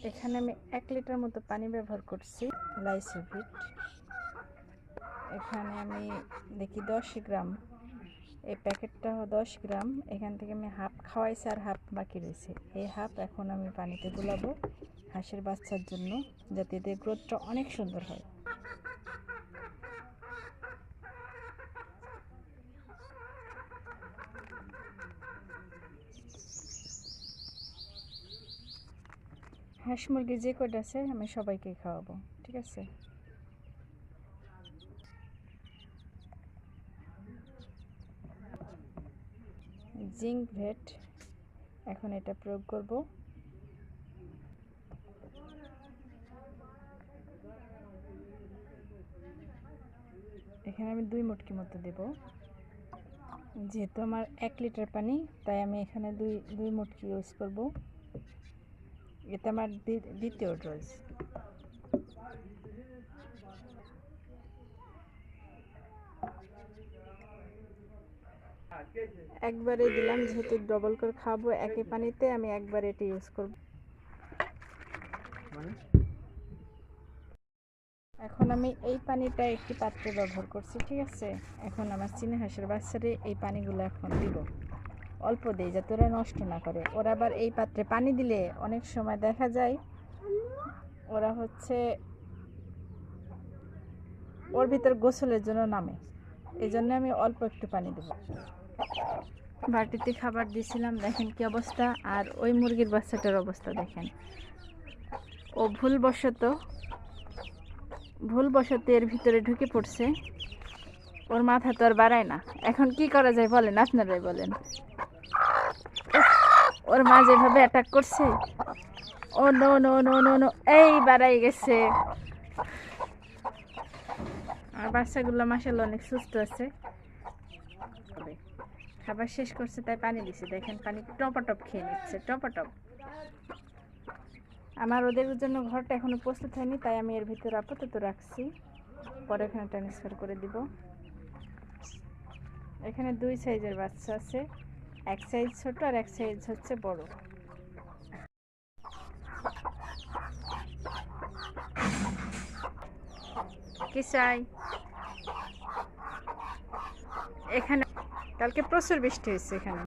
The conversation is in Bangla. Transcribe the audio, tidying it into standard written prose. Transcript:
এখানে আমি 1 লিটার মতো পানি ব্যবহার করছি লাইসোভিট। এখানে আমি দেখি 10 গ্রাম, এই প্যাকেটটা 10 গ্রাম, এখান থেকে আমি হাফ খাওয়াইছি আর হাফ বাকি রয়েছে। এই হাফ এখন আমি পানিতে গুলাবো হাঁসের বাচ্চার জন্য, যাতে এদের গ্রোথটা অনেক সুন্দর হয়। হাঁস মুরগি যে কয়টা আছে আমি সবাইকে খাওয়াবো, ঠিক আছে? জিঙ্ক ভেট এখন এটা প্রয়োগ করব। এখানে আমি 2 মুটকি মতো দেব। যেহেতু আমার 1 লিটার পানি, তাই আমি এখানে দুই মুটকি ইউজ করব। এটা আমার দ্বিতীয় ডোজ। একবারে দিলাম, যেহেতু ডবল করে খাবো একই পানিতে, আমি একবারে এটা ইউজ করব। এখন আমি এই পানিটা একটি পাত্রে ব্যবহার করছি, ঠিক আছে? এখন আমার চীনা হাঁসের বাচ্চারে এই পানিগুলো এখন দিব। অল্প দেই যাতে ওরা নষ্ট না করে। ওরা আবার এই পাত্রে পানি দিলে অনেক সময় দেখা যায় ওরা ওর ভিতর গোসলের জন্য নামে, এই জন্য আমি অল্প একটু পানি দেব। বাটিতে খাবার দিয়েছিলাম, দেখেন কি অবস্থা। আর ওই মুরগির বাচ্চাটার অবস্থা দেখেন। ও ভুলবশত এর ভিতরে ঢুকে পড়ছে। ওর মাথা তো আর বাড়ায় না। এখন কি করা যায় বলেন, আপনারাই বলেন। ওর মা যেভাবে অ্যাটাক করছে, oh no no no no no, এই বাড়াই গেছে। আর বাচ্চাগুলো মাশাআল্লাহ অনেক সুস্থ আছে। খাবার শেষ করছে তাই পানি দিছে, দেখেন পানি টপাটপ খেয়ে নিচ্ছে, টপাটপ। আমার ওদের জন্য ঘরটা এখনো প্রস্তুত হয়নি, তাই আমি এর ভিতরে আপাতত রাখছি, পরে এখানে ট্রান্সফার করে দিব। এখানে 2 সাইজের বাচ্চা আছে, এক সাইজ ছোট আর এক সাইজ হচ্ছে বড়। কি চাই? এখানে কালকে প্রচুর বৃষ্টি হয়েছে এখানে।